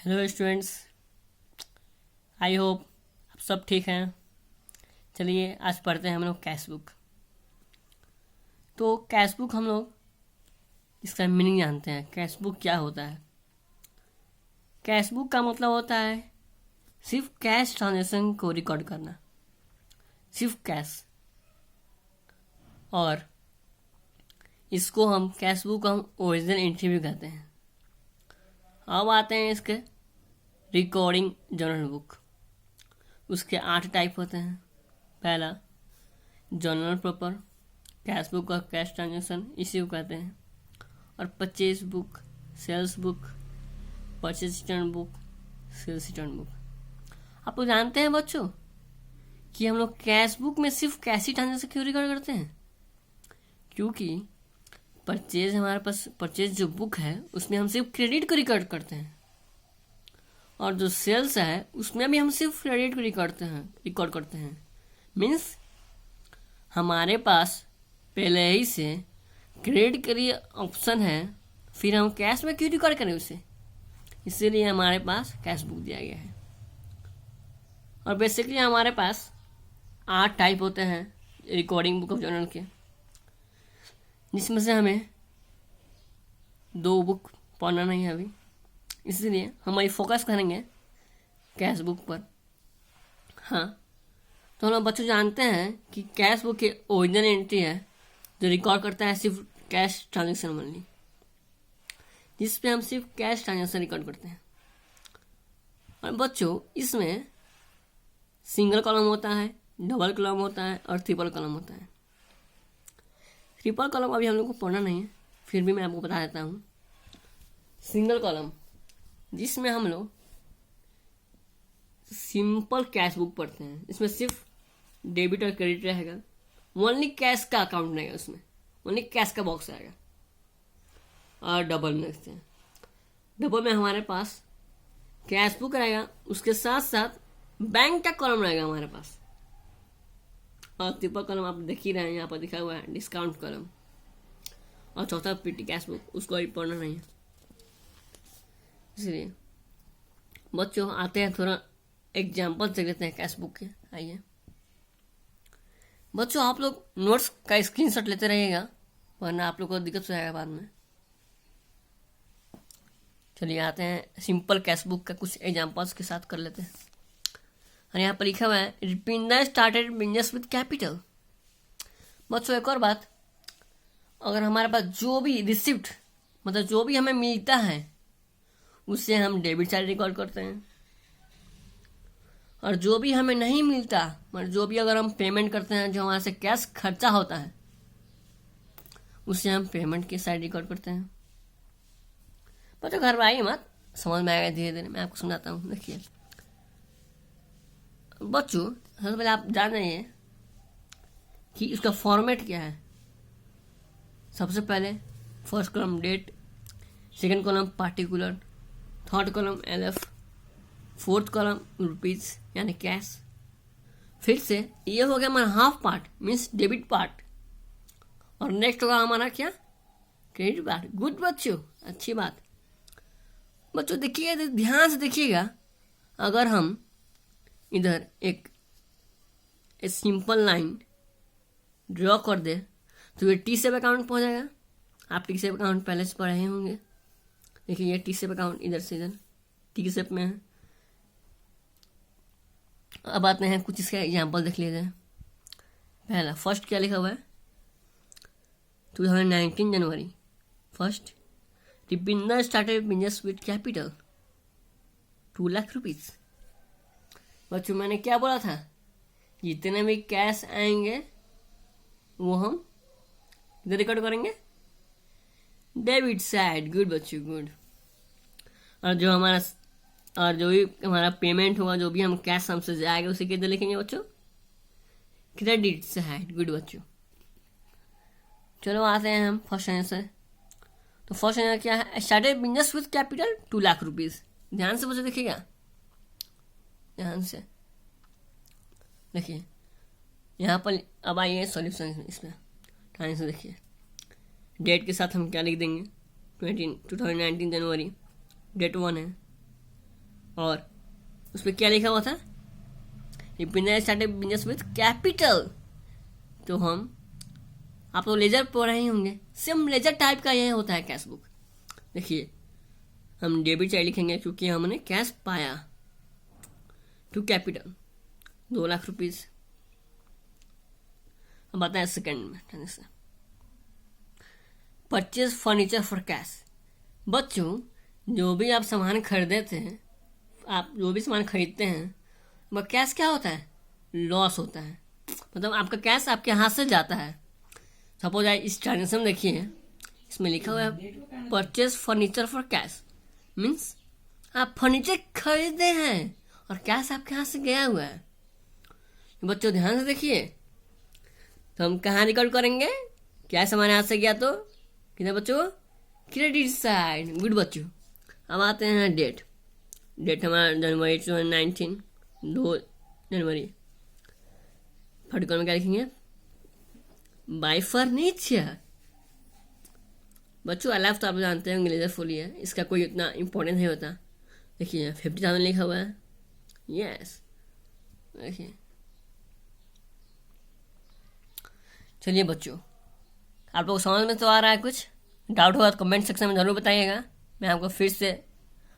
Hello students, I hope आप सब ठीक हैं। चलिए आज पढ़ते हैं हम लोग कैश बुक। तो कैश बुक हम लोग इसका मीनिंग जानते हैं। कैश बुक क्या होता है? कैश बुक का मतलब होता है सिर्फ कैश ट्रांजैक्शन को रिकॉर्ड करना, सिर्फ कैश। और इसको हम कैश बुक हम ओरिजिनल एंट्री भी कहते हैं। अब आते हैं इसके रिकॉर्डिंग जर्नल बुक। उसके 8 टाइप होते हैं। पहला जर्नल प्रॉपर, कैश बुक और कैश ट्रांजैक्शन इसी को कहते हैं। और purchase book, sales book, purchase return book, sales return book. आप लोग जानते हैं बच्चों कि हम लोग कैश बुक में सिर्फ कैश ही ट्रांजेक्शन क्यों रिकॉर्ड करते हैं? क्योंकि परचेज हमारे पास परचेज जो बुक है उसमें हम सिर्फ क्रेडिट को रिकॉर्ड करते हैं, और जो सेल्स है उसमें भी हम सिर्फ क्रेडिट को रिकॉर्ड करते हैं। मीन्स हमारे पास पहले ही से क्रेडिट के लिए ऑप्शन है, फिर हम कैश में क्यों रिकॉर्ड करें उसे? इसीलिए हमारे पास कैश बुक दिया गया है। और बेसिकली हमारे पास 8 टाइप होते हैं रिकॉर्डिंग बुक ऑफ जर्नल के, जिसमें से हमें 2 बुक पढ़ना नहीं है अभी, इसलिए हमारी फोकस करेंगे कैश बुक पर। हाँ, तो हम लोग बच्चों जानते हैं कि कैश बुक की ओरिजिनल एंट्री है जो रिकॉर्ड करता है सिर्फ कैश ट्रांजैक्शन ओनली, जिस पे हम सिर्फ कैश ट्रांजैक्शन रिकॉर्ड करते हैं। और बच्चों इसमें सिंगल कॉलम होता है, डबल कॉलम होता है और ट्रिपल कॉलम होता है। ट्रिपल कॉलम अभी हम लोग को पढ़ना नहीं है, फिर भी मैं आपको बता देता हूँ। सिंगल कॉलम जिसमें हम लोग सिंपल कैश बुक पढ़ते हैं, इसमें सिर्फ डेबिट और क्रेडिट रहेगा, ओनली कैश का अकाउंट रहेगा, उसमें ओनली कैश का बॉक्स रहेगा। और डबल में देखते हैं, डबल में हमारे पास कैश बुक रहेगा, उसके साथ साथ बैंक का कॉलम रहेगा हमारे पास। और ट्रिपल कॉलम आप देख ही रहे हैं, यहाँ पर दिखा हुआ है डिस्काउंट कॉलम। और चौथा पीटी कैश बुक, उसको अभी पढ़ना नहीं है। इसलिए बच्चों आते हैं, थोड़ा एग्जाम्पल देख लेते हैं कैश बुक के। आइए बच्चों, आप लोग नोट्स का स्क्रीनशॉट लेते रहिएगा, वरना आप लोग को दिक्कत हो जाएगा बाद में। चलिए आते हैं सिंपल कैश बुक का कुछ एग्जाम्पल्स के साथ कर लेते हैं। और यहाँ पर लिखा हुआ है रिपिंदा स्टार्टेड बिजनेस विद कैपिटल। बच्चों एक और बात, अगर हमारे पास जो भी रिसिप्ट मतलब जो भी हमें मिलता है उससे हम डेबिट साइड रिकॉर्ड करते हैं। और जो भी हमें नहीं मिलता, मतलब जो भी अगर हम पेमेंट करते हैं, जो हमारे से कैश खर्चा होता है, उससे हम पेमेंट की साइड रिकॉर्ड करते हैं। बच्चों घर में आइए मत, समझ में आएगा धीरे धीरे, मैं आपको समझाता हूँ। देखिए बच्चों, सबसे पहले आप जान जाइए कि उसका फॉर्मेट क्या है। सबसे पहले first column date, second column particular, third column LF, fourth column rupees यानी कैश। फिर से ये हो गया हमारा half part means debit part, और नेक्स्ट होगा हमारा क्या, क्रेडिट पार्ट। गुड बच्चों, अच्छी बात। बच्चों देखिएगा, ध्यान से देखिएगा, अगर हम इधर एक सिंपल लाइन ड्रॉ कर दे तो ये टी सेप अकाउंट पहुंच जाएगा। आप टी सेप अकाउंट पहले से पढ़े होंगे। देखिए ये टी सेप अकाउंट इधर से इधर टी सेप में है। अब आते हैं कुछ इसका एग्जाम्पल देख लीजिए। पहला फर्स्ट क्या लिखा हुआ है, 2019 January first, Ripinda started business with capital 2 lakh rupees. बच्चों मैंने क्या बोला था, जितने भी कैश आएंगे वो हम इधर रिकॉर्ड करेंगे डेबिट साइड। गुड बच्चों, गुड। और जो भी हमारा पेमेंट होगा, जो भी हम कैश हमसे जाएगा, उसे किधर लिखेंगे बच्चों, क्रेडिट साइड। गुड बच्चों। चलो आते हैं हम फर्स्ट आंसर। तो फर्स्ट आंसर क्या है, started business with capital 2 lakh rupees. ध्यान से बच्चों देखिएगा, ध्यान से देखिए। यहाँ पर अब आइए सॉल्यूशन इसमें, ध्यान से देखिए। डेट के साथ हम क्या लिख देंगे, 2019 जनवरी, डेट 1 है। और उस पर क्या लिखा हुआ था, business start business with capital. तो आप तो लेजर पढ़ रहे होंगे, सेम लेजर टाइप का ये होता है कैश बुक। देखिए हम डेबिट साइड लिखेंगे क्योंकि हमने कैश पाया टू कैपिटल 2 लाख रुपीज। अब बताएं सेकंड में transaction, purchase furniture for cash. बच्चों जो भी आप सामान खरीदते हैं, आप जो भी सामान खरीदते हैं वह कैश क्या होता है, लॉस होता है। मतलब आपका कैश आपके हाथ से जाता है। सपोज इस ट्रांजेक्शन देखिए, इसमें लिखा हुआ है purchase furniture for cash, means आप फर्नीचर खरीदे हैं और कैश आपके हाथ से गया हुआ है। बच्चों ध्यान से देखिए, तो हम कहाँ रिकॉर्ड करेंगे, कैश हमारे हाथ से गया तो कितना बच्चों, क्रेडिट साइड। गुड बच्चों। अब आते हैं डेट हमारा जनवरी 2019, 2 जनवरी। फटकर में क्या लिखेंगे, बाय फर्नीचर। बच्चों अलाव तो आप जानते हैं लेजर फुली है, इसका कोई इतना इम्पोर्टेंट नहीं होता। देखिए 50,000 लिखा हुआ है, यस। देखिए चलिए बच्चों, आप लोग समझ में तो आ रहा है, कुछ डाउट होगा तो कमेंट सेक्शन में ज़रूर बताइएगा, मैं आपको फिर से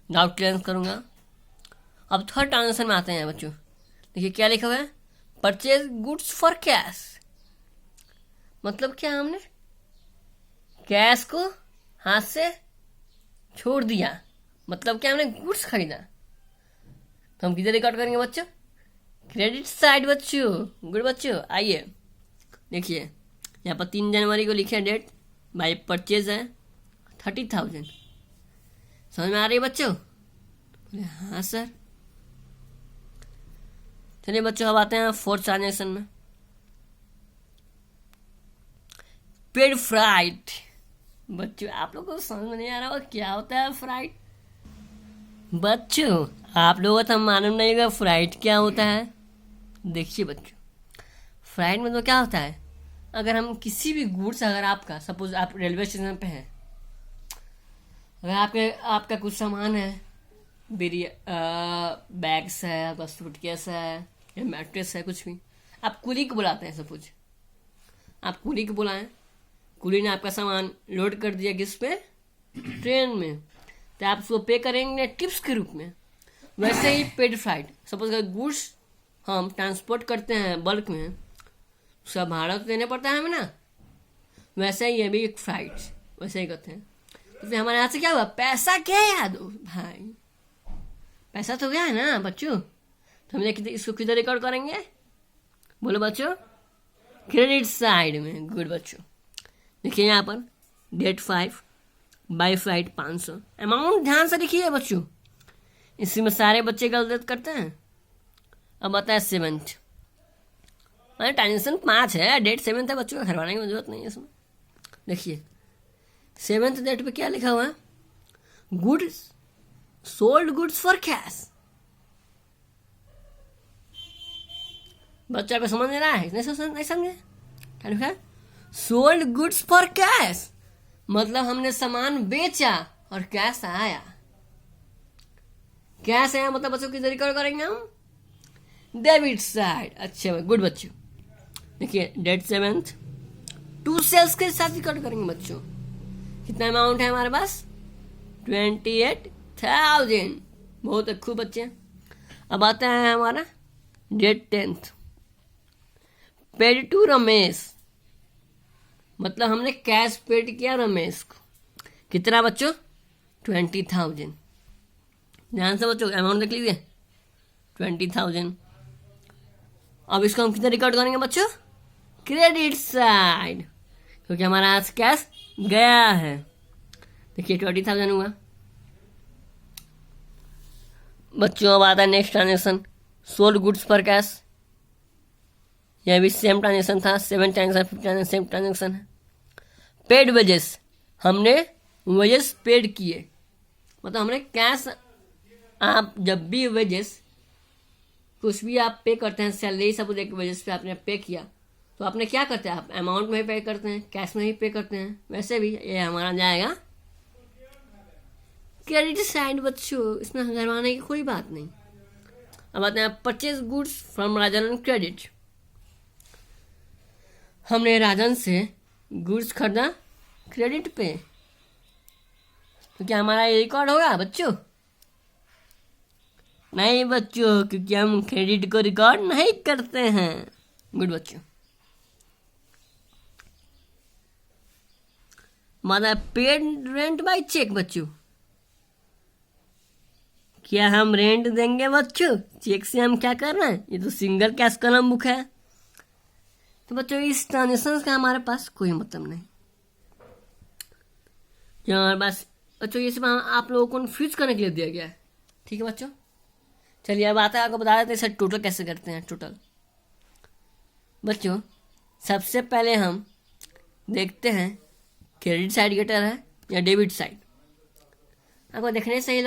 डाउट क्लियर करूँगा। अब थर्ड ट्रांजेक्शन में आते हैं बच्चों। देखिए क्या लिखा हुआ है, परचेज गुड्स फॉर कैश। मतलब क्या, हमने कैश को हाथ से छोड़ दिया, मतलब क्या, हमने गुड्स खरीदा। तो हम किधर रिकॉर्ड करेंगे बच्चों, क्रेडिट साइड बच्चों। गुड बच्चों। आइए देखिए यहाँ पर 3 जनवरी को लिखे डेट, बाई परचेज है 30,000। समझ में आ रही है बच्चों? बोले हाँ सर। चलिए बच्चों अब आते हैं फोर्थ ट्रांजेक्शन में, पेड फ्राइट। बच्चों आप लोगों को समझ में नहीं आ रहा होगा क्या होता है फ्राइट। बच्चों आप लोगों को तो मालूम नहीं होगा फ्राइट क्या होता है। देखिए बच्चों, फ्राइट में तो क्या होता है, अगर हम किसी भी गुड्स, अगर आपका सपोज आप रेलवे स्टेशन पे हैं, अगर आपका कुछ सामान है, बैग्स है, आपका सूटकेस है या मैट्रेस है, कुछ भी, आप कुली को बुलाते हैं। सपोज आप कुली को बुलाएं, कुली ने आपका सामान लोड कर दिया किस पे, ट्रेन में, तो आप उसको पे करेंगे टिप्स के रूप में। वैसे ही पेड फ्राइट, सपोज अगर गुड्स हम ट्रांसपोर्ट करते हैं बल्क में, उसका भाड़ा तो देना पड़ता है हमें ना, वैसे ही ये भी एक फ्राइट वैसे ही करते हैं। तो फिर हमारे हाथ से क्या हुआ, पैसा क्या याद हो भाई, पैसा तो गया है ना बच्चों। तो हम इसको किधर रिकॉर्ड करेंगे, बोलो बच्चों, क्रेडिट साइड में। गुड बच्चों। देखिए यहाँ पर डेट 5, बाई फ्लाइट 500। अमाउंट ध्यान से लिखिए बच्चों, इसी में सारे बच्चे गलत करते हैं। अब आता है 7th, ट्रांजेक्शन 5 है, डेट 7 है बच्चों, हरवाने की जरूरत नहीं है इसमें। देखिए 7th डेट पे क्या लिखा हुआ है, goods sold goods for cash. बच्चा को समझ नहीं रहा है, नहीं समझे क्या लिखा है, सोल्ड गुड्स फॉर कैश, मतलब हमने सामान बेचा और कैश आया। कैश आया मतलब बच्चों किधर रिकॉर्ड करेंगे हम, डेबिट साइड। अच्छा गुड बच्चों। देखिए डेट 7th 2 सेल्स के साथ रिकॉर्ड करेंगे बच्चों। कितना अमाउंट है हमारे पास, 28,000। बहुत खूब बच्चे। अब आता है हमारा date 10th, paid to Ramesh, मतलब हमने कैश पेड किया रमेश को। कितना बच्चों, 20,000। ध्यान से बच्चों अमाउंट देख लीजिए, 20,000। अब इसको हम कितना रिकॉर्ड करेंगे बच्चों, क्रेडिट साइड, क्योंकि हमारा आज कैश गया है। देखिए 20,000 हुआ बच्चों। अब आता है next transaction, sold goods for cash. यह भी सेम ट्रांजेक्शन था, 7 ट्रांजेक्शन 5 ट्रांजेक्शन सेम ट्रांजेक्शन है। पेड वेजेस, हमने वेजेस पेड किए, मतलब हमने कैश, आप जब भी वेजेस कुछ भी आप पे करते हैं, सैलरी सब एक वेजेस पे आपने पे किया, तो आपने क्या करते हैं, आप अमाउंट में ही पे करते हैं, कैश में ही पे करते हैं। वैसे भी ये हमारा जाएगा क्रेडिट साइड बच्चों, इसमें घबराने की कोई बात नहीं। अब आते हैं purchase goods from Rajan on credit. हमने राजन से गुड्स खरीदा क्रेडिट पे, तो क्या हमारा ये रिकॉर्ड होगा बच्चों? नहीं बच्चों, क्योंकि हम क्रेडिट को रिकॉर्ड नहीं करते हैं। गुड बच्चों। माना पेड रेंट बाय चेक बच्चों, क्या हम रेंट देंगे बच्चों? चेक से हम क्या कर रहे हैं? ये तो सिंगल कैश कॉलम बुक है, तो बच्चों इस ट्रांजेक्शन का हमारे पास कोई मतलब नहीं। जो हमारे पास बच्चों ये सब आप लोगों को कन्फ्यूज करने के लिए दिया गया है। ठीक है बच्चों, चलिए अब आता है आपको बता देते हैं सर टोटल कैसे करते हैं। टोटल बच्चों, सबसे पहले हम देखते हैं क्रेडिट साइड बेटर है या डेबिट साइड। आपको देखने से ही